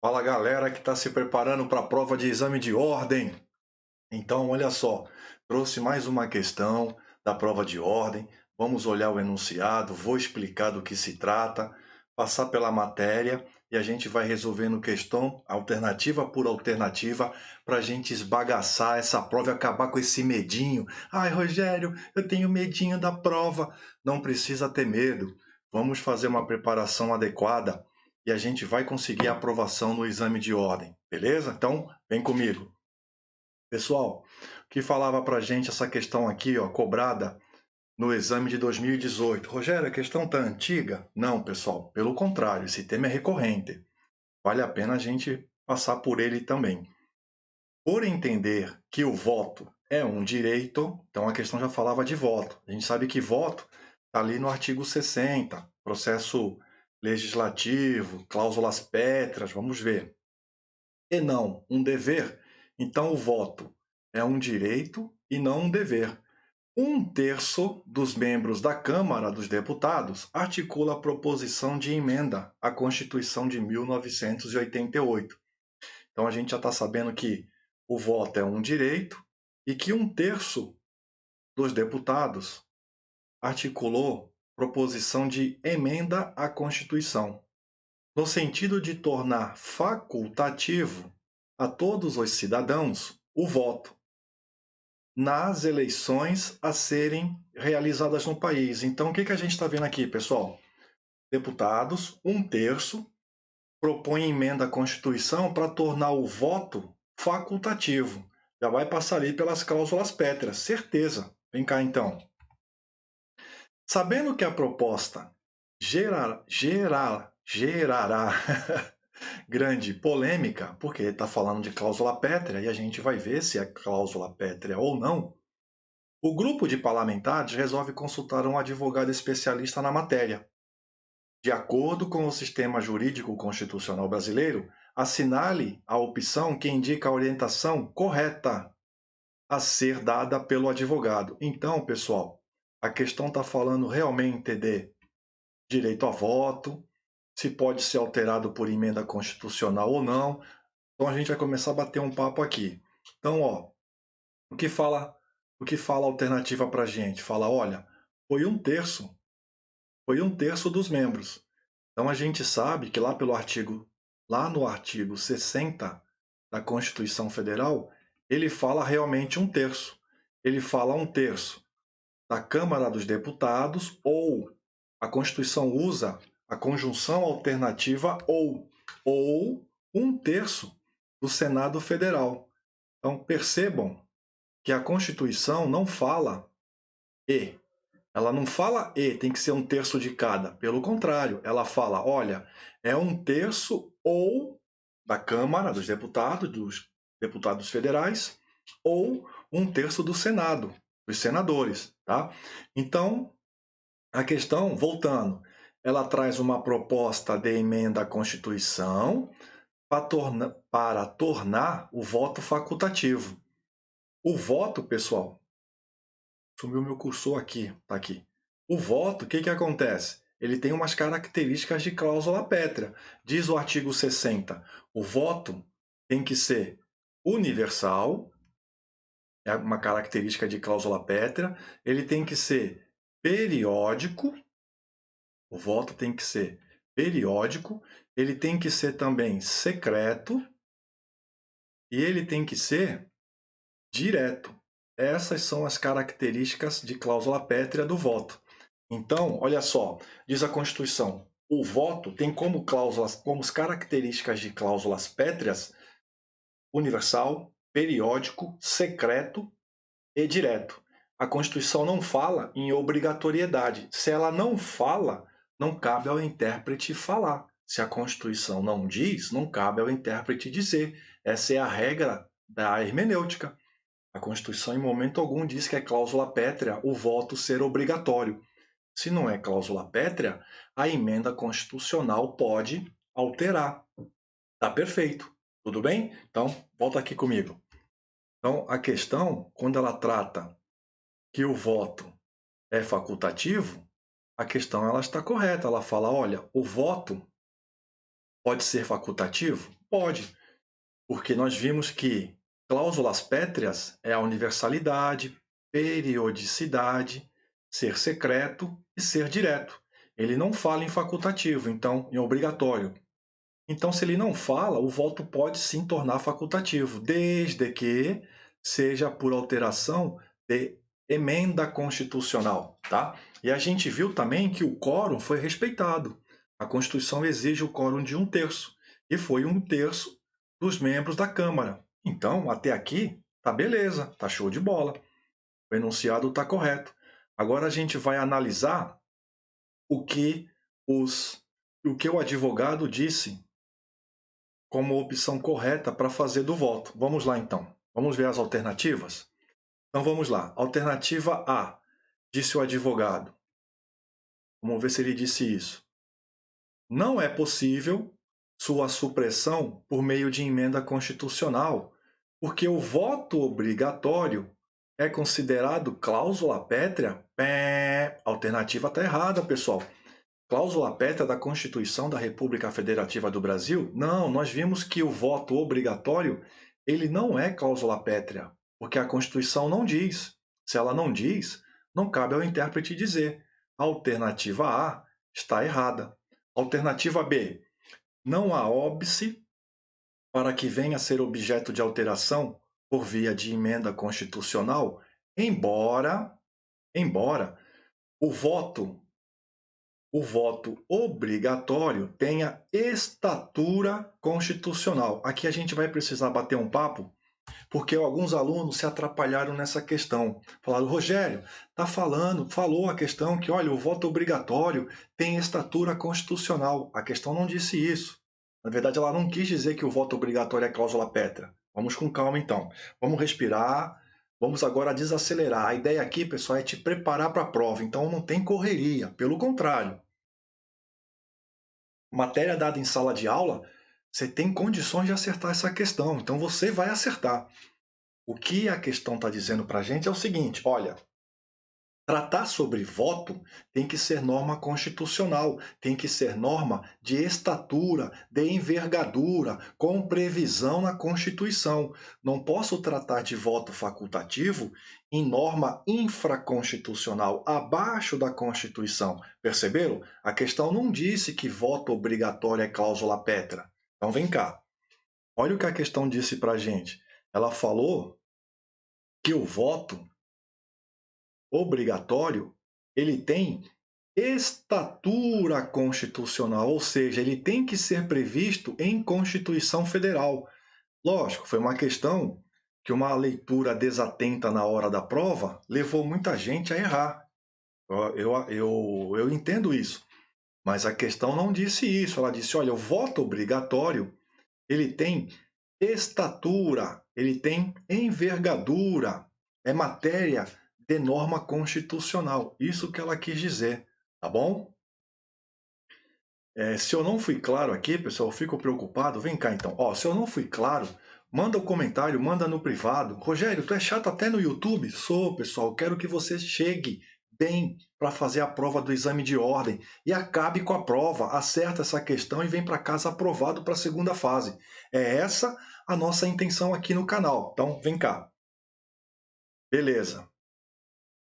Fala galera que está se preparando para a prova de exame de ordem. Então, olha só, trouxe mais uma questão da prova de ordem. Vamos olhar o enunciado, vou explicar do que se trata, passar pela matéria e a gente vai resolvendo questão alternativa por alternativa para a gente esbagaçar essa prova e acabar com esse medinho. Ai, Rogério, eu tenho medinho da prova. Não precisa ter medo. Vamos fazer uma preparação adequada e a gente vai conseguir a aprovação no exame de ordem, beleza? Então, vem comigo. Pessoal, o que falava para a gente essa questão aqui, ó, cobrada no exame de 2018? Rogério, a questão está antiga? Não, pessoal, pelo contrário, esse tema é recorrente. Vale a pena a gente passar por ele também. Por entender que o voto é um direito, então a questão já falava de voto. A gente sabe que voto está ali no artigo 60, processo legislativo, cláusulas pétreas, vamos ver. E não um dever, então o voto é um direito e não um dever. Um terço dos membros da Câmara dos Deputados articula a proposição de emenda à Constituição de 1988. Então a gente já está sabendo que o voto é um direito e que um terço dos deputados articulou proposição de emenda à Constituição, no sentido de tornar facultativo a todos os cidadãos o voto nas eleições a serem realizadas no país. Então, o que a gente está vendo aqui, pessoal? Deputados, um terço, propõe emenda à Constituição para tornar o voto facultativo. Já vai passar ali pelas cláusulas pétreas, certeza. Vem cá, então. Sabendo que a proposta gerará grande polêmica, porque está falando de cláusula pétrea e a gente vai ver se é cláusula pétrea ou não, o grupo de parlamentares resolve consultar um advogado especialista na matéria. De acordo com o sistema jurídico constitucional brasileiro, assinale a opção que indica a orientação correta a ser dada pelo advogado. Então, pessoal, a questão está falando realmente de direito a voto, se pode ser alterado por emenda constitucional ou não. Então a gente vai começar a bater um papo aqui. Então, ó, o que fala, o que fala a alternativa para a gente? Fala, olha, foi um terço dos membros. Então a gente sabe que lá no artigo 60 da Constituição Federal, ele fala realmente um terço. Ele fala um terço da Câmara dos Deputados ou a Constituição usa a conjunção alternativa ou um terço do Senado Federal. Então percebam que a Constituição não fala e. Ela não fala e, tem que ser um terço de cada. Pelo contrário, ela fala, olha, é um terço ou da Câmara dos deputados federais, ou um terço do Senado, dos senadores, tá? Então, a questão, voltando, ela traz uma proposta de emenda à Constituição para tornar o voto facultativo. O voto, pessoal, sumiu meu cursor aqui, tá aqui. O voto, o que acontece? Ele tem umas características de cláusula pétrea. Diz o artigo 60, o voto tem que ser universal, é uma característica de cláusula pétrea, ele tem que ser periódico, o voto tem que ser periódico, ele tem que ser também secreto e ele tem que ser direto. Essas são as características de cláusula pétrea do voto. Então, olha só, diz a Constituição, o voto tem como cláusulas, como características de cláusulas pétreas, universal, periódico, secreto e direto. A Constituição não fala em obrigatoriedade. Se ela não fala, não cabe ao intérprete falar. Se a Constituição não diz, não cabe ao intérprete dizer. Essa é a regra da hermenêutica. A Constituição, em momento algum, diz que é cláusula pétrea o voto ser obrigatório. Se não é cláusula pétrea, a emenda constitucional pode alterar. Tá perfeito. Tudo bem? Então, volta aqui comigo. Então, a questão, quando ela trata que o voto é facultativo, a questão ela está correta. Ela fala, olha, o voto Pode ser facultativo? Pode, porque nós vimos que cláusulas pétreas é a universalidade, periodicidade, ser secreto e ser direto. Ele não fala em facultativo, então em obrigatório. Então, se ele não fala, o voto pode sim tornar facultativo, desde que seja por alteração de emenda constitucional, tá? E a gente viu também que o quórum foi respeitado. A Constituição exige o quórum de 1/3, e foi 1/3 dos membros da Câmara. Então, até aqui, tá beleza, tá show de bola. O enunciado está correto. Agora a gente vai analisar o que o advogado disse como opção correta para fazer do voto. Vamos lá, então. Vamos ver as alternativas? Então, vamos lá. Alternativa A, disse o advogado. Vamos ver se ele disse isso. Não é possível sua supressão por meio de emenda constitucional, porque o voto obrigatório é considerado cláusula pétrea? Pé. A alternativa está errada, pessoal. Cláusula pétrea da Constituição da República Federativa do Brasil? Não, nós vimos que o voto obrigatório, ele não é cláusula pétrea, porque a Constituição não diz. Se ela não diz, não cabe ao intérprete dizer. A alternativa A está errada. Alternativa B, não há óbice para que venha a ser objeto de alteração por via de emenda constitucional, embora o voto obrigatório tenha estatura constitucional. Aqui a gente vai precisar bater um papo, porque alguns alunos se atrapalharam nessa questão. Falaram, Rogério, falou a questão que, olha, o voto obrigatório tem estatura constitucional. A questão não disse isso. Na verdade, ela não quis dizer que o voto obrigatório é cláusula pétrea. Vamos com calma, então. Vamos respirar. Vamos agora desacelerar. A ideia aqui, pessoal, é te preparar para a prova. Então, não tem correria. Pelo contrário, matéria dada em sala de aula, você tem condições de acertar essa questão. Então, você vai acertar. O que a questão está dizendo para a gente é o seguinte: olha, tratar sobre voto tem que ser norma constitucional, tem que ser norma de estatura, de envergadura, com previsão na Constituição. Não posso tratar de voto facultativo em norma infraconstitucional, abaixo da Constituição. Perceberam? A questão não disse que voto obrigatório é cláusula pétrea. Então vem cá. Olha o que a questão disse para a gente. Ela falou que o voto obrigatório, ele tem estatura constitucional, ou seja, ele tem que ser previsto em Constituição Federal. Lógico, foi uma questão que uma leitura desatenta na hora da prova levou muita gente a errar. Eu entendo isso, mas a questão não disse isso. Ela disse, olha, o voto obrigatório, ele tem estatura, ele tem envergadura, é matéria de norma constitucional. Isso que ela quis dizer, tá bom? Se eu não fui claro aqui, pessoal, eu fico preocupado. Vem cá então. Ó, se eu não fui claro, manda um comentário, manda no privado. Rogério, tu é chato até no YouTube? Sou, pessoal. Quero que você chegue bem para fazer a prova do exame de ordem e acabe com a prova, acerta essa questão e vem para casa aprovado para a segunda fase. É essa a nossa intenção aqui no canal. Então, vem cá. Beleza.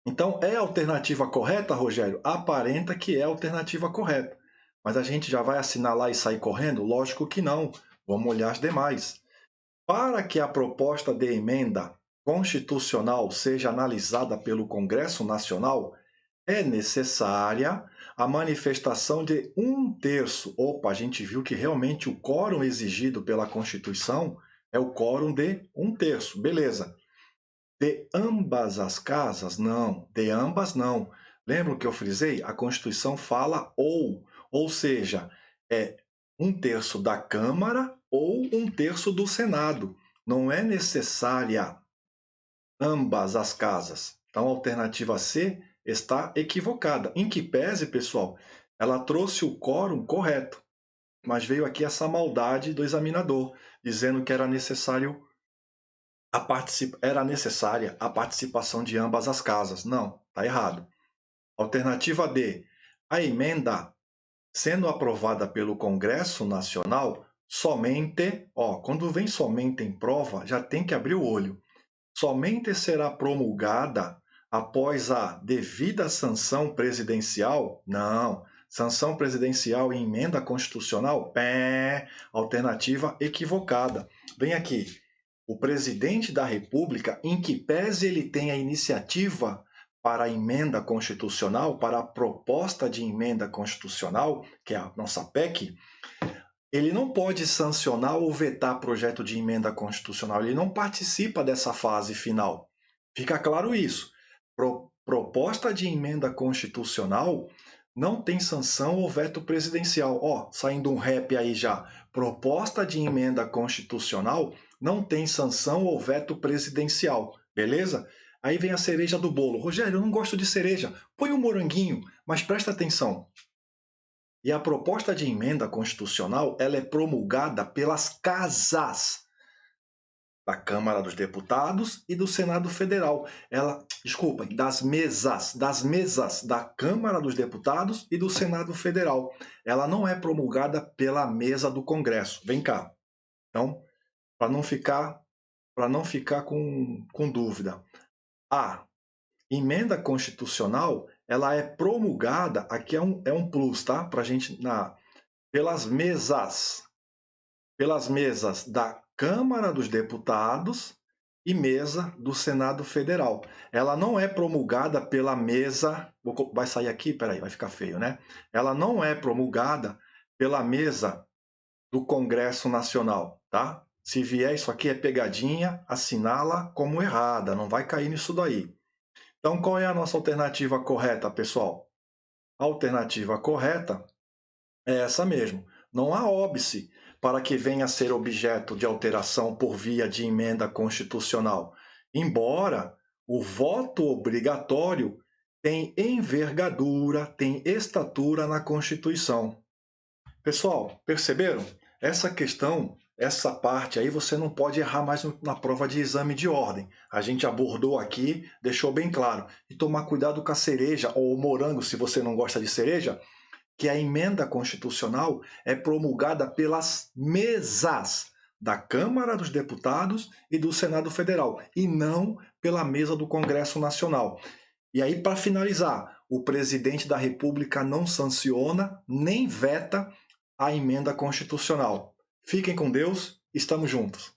Então, é a alternativa correta, Rogério? Aparenta que é a alternativa correta. Mas a gente já vai assinar lá e sair correndo? Lógico que não. Vamos olhar as demais. Para que a proposta de emenda constitucional seja analisada pelo Congresso Nacional, é necessária a manifestação de 1/3. Opa, a gente viu que realmente o quórum exigido pela Constituição é o quórum de 1/3. Beleza. De ambas as casas? Não. De ambas, não. Lembra que eu frisei? A Constituição fala ou seja, é 1/3 da Câmara ou 1/3 do Senado. Não é necessária ambas as casas. Então, a alternativa C está equivocada. Em que pese, pessoal, ela trouxe o quórum correto, mas veio aqui essa maldade do examinador, dizendo que era necessário era necessária a participação de ambas as casas. Não, está errado. Alternativa D. A emenda sendo aprovada pelo Congresso Nacional, somente, ó, quando vem somente em prova, já tem que abrir o olho. Somente será promulgada após a devida sanção presidencial? Não. Sanção presidencial e emenda constitucional? Pé, alternativa equivocada. Vem aqui. O presidente da República, em que pese ele tenha iniciativa para a emenda constitucional, para a proposta de emenda constitucional, que é a nossa PEC, ele não pode sancionar ou vetar projeto de emenda constitucional, ele não participa dessa fase final. Fica claro isso. Proposta de emenda constitucional não tem sanção ou veto presidencial. Ó, saindo um rap aí já. Proposta de emenda constitucional não tem sanção ou veto presidencial, beleza? Aí vem a cereja do bolo. Rogério, eu não gosto de cereja. Põe um moranguinho, mas presta atenção. E a proposta de emenda constitucional, ela é promulgada pelas casas da Câmara dos Deputados e do Senado Federal. Desculpem, das mesas da Câmara dos Deputados e do Senado Federal. Ela não é promulgada pela mesa do Congresso. Vem cá. Então, para não ficar com dúvida. A emenda constitucional, ela é promulgada, aqui é um plus, tá? Para a gente, pelas mesas da Câmara dos Deputados e mesa do Senado Federal. Ela não é promulgada pela mesa, vai sair aqui, peraí, vai ficar feio, né? Ela não é promulgada pela mesa do Congresso Nacional, tá? Se vier isso aqui é pegadinha, assinala como errada, não vai cair nisso daí. Então, qual é a nossa alternativa correta, pessoal? A alternativa correta é essa mesmo. Não há óbice para que venha a ser objeto de alteração por via de emenda constitucional, embora o voto obrigatório tem envergadura, tem estatura na Constituição. Pessoal, perceberam? Essa questão, essa parte aí, você não pode errar mais na prova de exame de ordem. A gente abordou aqui, deixou bem claro. E tomar cuidado com a cereja, ou o morango, se você não gosta de cereja, que a emenda constitucional é promulgada pelas mesas da Câmara dos Deputados e do Senado Federal, e não pela mesa do Congresso Nacional. E aí, para finalizar, o presidente da República não sanciona nem veta a emenda constitucional. Fiquem com Deus, estamos juntos.